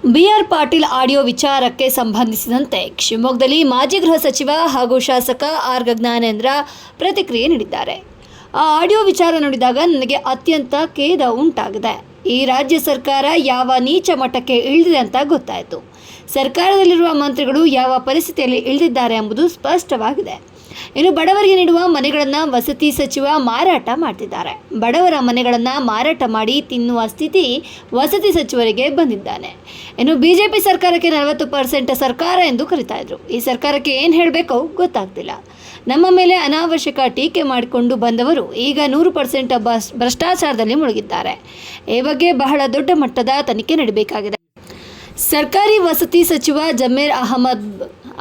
B R Patil audio ವಿಚಾರಕ್ಕೆ ಸಂಬಂಧಿಸಿದಂತೆ ಶಿವಮೊಗ್ಗದಲ್ಲಿ ಮಾಜಿ ಗೃಹ ಸಚಿವ ಹಾಗೂ ಶಾಸಕ ಆರ್ ಜ್ಞಾನೇಂದ್ರ ಪ್ರತಿಕ್ರಿಯೆ ನೀಡಿದ್ದಾರೆ. ಆ ಆಡಿಯೋ ವಿಚಾರ ನೋಡಿದಾಗ ನನಗೆ ಅತ್ಯಂತ ಖೇದ ಉಂಟಾಗಿದೆ. ಈ ರಾಜ್ಯ ಸರ್ಕಾರ ಯಾವ ನೀಚ ಮಟ್ಟಕ್ಕೆ ಇಳಿದಿದೆ ಅಂತ ಗೊತ್ತಾಯಿತು. ಸರ್ಕಾರದಲ್ಲಿರುವ ಮಂತ್ರಿಗಳು ಯಾವ ಪರಿಸ್ಥಿತಿಯಲ್ಲಿ ಇಳಿದಿದ್ದಾರೆ ಎಂಬುದು ಸ್ಪಷ್ಟವಾಗಿದೆ. ಇನ್ನು ಬಡವರಿಗೆ ನೀಡುವ ಮನೆಗಳನ್ನು ವಸತಿ ಸಚಿವ ಮಾರಾಟ ಮಾಡ್ತಿದ್ದಾರೆ. ಬಡವರ ಮನೆಗಳನ್ನು ಮಾರಾಟ ಮಾಡಿ ತಿನ್ನುವ ಸ್ಥಿತಿ ವಸತಿ ಸಚಿವರಿಗೆ ಬಂದಿದ್ದಾನೆ. ಇನ್ನು ಬಿಜೆಪಿ ಸರ್ಕಾರಕ್ಕೆ 40% ಸರ್ಕಾರ ಎಂದು ಕರೀತಾ ಇದ್ರು. ಈ ಸರ್ಕಾರಕ್ಕೆ ಏನು ಹೇಳಬೇಕೋ ಗೊತ್ತಾಗ್ತಿಲ್ಲ. ನಮ್ಮ ಮೇಲೆ ಅನಾವಶ್ಯಕ ಟೀಕೆ ಮಾಡಿಕೊಂಡು ಬಂದವರು ಈಗ 100% ಭ್ರಷ್ಟಾಚಾರದಲ್ಲಿ ಮುಳುಗಿದ್ದಾರೆ. ಈ ಬಗ್ಗೆ ಬಹಳ ದೊಡ್ಡ ಮಟ್ಟದ ತನಿಖೆ ನಡೆಯಬೇಕಾಗಿದೆ. ಸರ್ಕಾರಿ ವಸತಿ ಸಚಿವ ಜಮೀರ್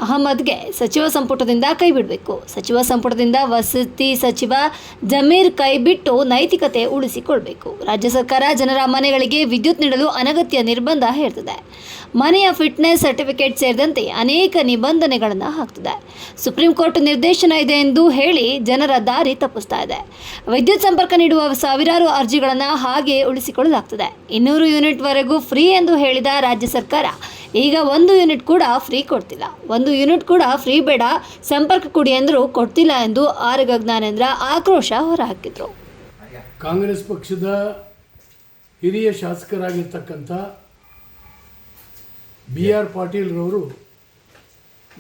ಅಹಮದ್ಗೆ ಸಚಿವ ಸಂಪುಟದಿಂದ ಕೈ ಬಿಡಬೇಕು. ಸಚಿವ ಸಂಪುಟದಿಂದ ವಸತಿ ಸಚಿವ ಜಮೀರ್ ಕೈ ಬಿಟ್ಟು ನೈತಿಕತೆ ಉಳಿಸಿಕೊಳ್ಬೇಕು. ರಾಜ್ಯ ಸರ್ಕಾರ ಜನರ ಮನೆಗಳಿಗೆ ವಿದ್ಯುತ್ ನೀಡಲು ಅನಗತ್ಯ ನಿರ್ಬಂಧ ಹೇರ್ತಿದೆ. ಮನೆಯ ಫಿಟ್ನೆಸ್ ಸರ್ಟಿಫಿಕೇಟ್ ಸೇರಿದಂತೆ ಅನೇಕ ನಿಬಂಧನೆಗಳನ್ನು ಹಾಕ್ತಿದೆ. ಸುಪ್ರೀಂ ಕೋರ್ಟ್ ನಿರ್ದೇಶನ ಇದೆ ಎಂದು ಹೇಳಿ ಜನರ ದಾರಿ ತಪ್ಪಿಸ್ತಾ ಇದೆ. ವಿದ್ಯುತ್ ಸಂಪರ್ಕ ನೀಡುವ ಸಾವಿರಾರು ಅರ್ಜಿಗಳನ್ನು ಹಾಗೆ ಉಳಿಸಿಕೊಳ್ಳಲಾಗ್ತದೆ. 200 ಯೂನಿಟ್ವರೆಗೂ ಫ್ರೀ ಎಂದು ಹೇಳಿದ ರಾಜ್ಯ ಸರ್ಕಾರ ಈಗ 1 ಯೂನಿಟ್ ಕೂಡ ಫ್ರೀ ಕೊಡ್ತಿಲ್ಲ. 1 ಯೂನಿಟ್ ಕೂಡ ಫ್ರೀ ಬೇಡ, ಸಂಪರ್ಕ ಕೊಡಿ ಎಂದರೂ ಕೊಡ್ತಿಲ್ಲ ಎಂದು ಆರ್ ಜ್ಞಾನೇಂದ್ರ ಆಕ್ರೋಶ ಹೊರಹಾಕಿದರು. ಕಾಂಗ್ರೆಸ್ ಪಕ್ಷದ ಹಿರಿಯ ಶಾಸಕರಾಗಿರ್ತಕ್ಕಂಥ ಬಿಆರ್ ಪಾಟೀಲ್ರವರು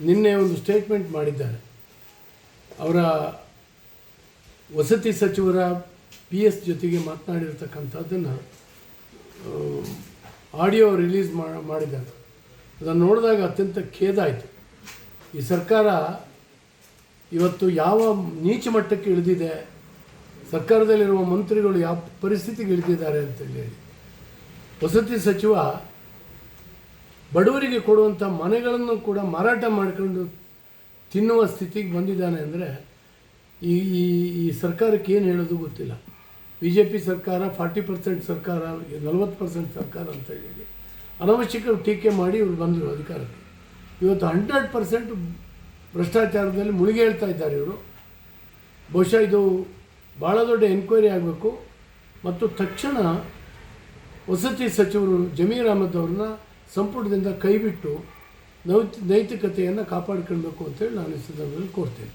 ನಿನ್ನೆ ಒಂದು ಸ್ಟೇಟ್ಮೆಂಟ್ ಮಾಡಿದ್ದಾರೆ. ಅವರ ವಸತಿ ಸಚಿವರ PS ಜೊತೆಗೆ ಮಾತನಾಡಿರ್ತಕ್ಕಂಥದ್ದನ್ನು ಆಡಿಯೋ ರಿಲೀಸ್ ಮಾಡಿದ್ದಾರೆ. ಅದನ್ನು ನೋಡಿದಾಗ ಅತ್ಯಂತ ಖೇದ ಆಯಿತು. ಈ ಸರ್ಕಾರ ಇವತ್ತು ಯಾವ ನೀಚ ಮಟ್ಟಕ್ಕೆ ಇಳಿದಿದೆ, ಸರ್ಕಾರದಲ್ಲಿರುವ ಮಂತ್ರಿಗಳು ಯಾವ ಪರಿಸ್ಥಿತಿಗೆ ಇಳಿದಿದ್ದಾರೆ ಅಂತೇಳಿ. ವಸತಿ ಸಚಿವ ಬಡವರಿಗೆ ಕೊಡುವಂಥ ಮನೆಗಳನ್ನು ಕೂಡ ಮಾರಾಟ ಮಾಡಿಕೊಂಡು ತಿನ್ನುವ ಸ್ಥಿತಿಗೆ ಬಂದಿದ್ದಾನೆ ಅಂದರೆ ಈ ಸರ್ಕಾರಕ್ಕೆ ಏನು ಹೇಳೋದು ಗೊತ್ತಿಲ್ಲ. BJP ಸರ್ಕಾರ 40% ಸರ್ಕಾರ, 40% ಸರ್ಕಾರ ಅಂತ ಹೇಳಿ ಅನವಶ್ಯಕ ಟೀಕೆ ಮಾಡಿ ಇವರು ಬಂದರು ಅಧಿಕಾರಕ್ಕೆ. ಇವತ್ತು 100% ಭ್ರಷ್ಟಾಚಾರದಲ್ಲಿ ಮುಳುಗಿ ಹೇಳ್ತಾ ಇದ್ದಾರೆ ಇವರು. ಬಹುಶಃ ಇದು ಭಾಳ ದೊಡ್ಡ ಎನ್ಕ್ವೈರಿ ಆಗಬೇಕು ಮತ್ತು ತಕ್ಷಣ ವಸತಿ ಸಚಿವರು ಜಮೀರ್ ಅಹಮದ್ ಅವ್ರನ್ನ ಸಂಪುಟದಿಂದ ಕೈಬಿಟ್ಟು ನೈತಿಕತೆಯನ್ನು ಕಾಪಾಡಿಕೊಳ್ಬೇಕು ಅಂತೇಳಿ ನಾನು ಈ ಸಂದರ್ಭದಲ್ಲಿ ಕೋರ್ತೇನೆ.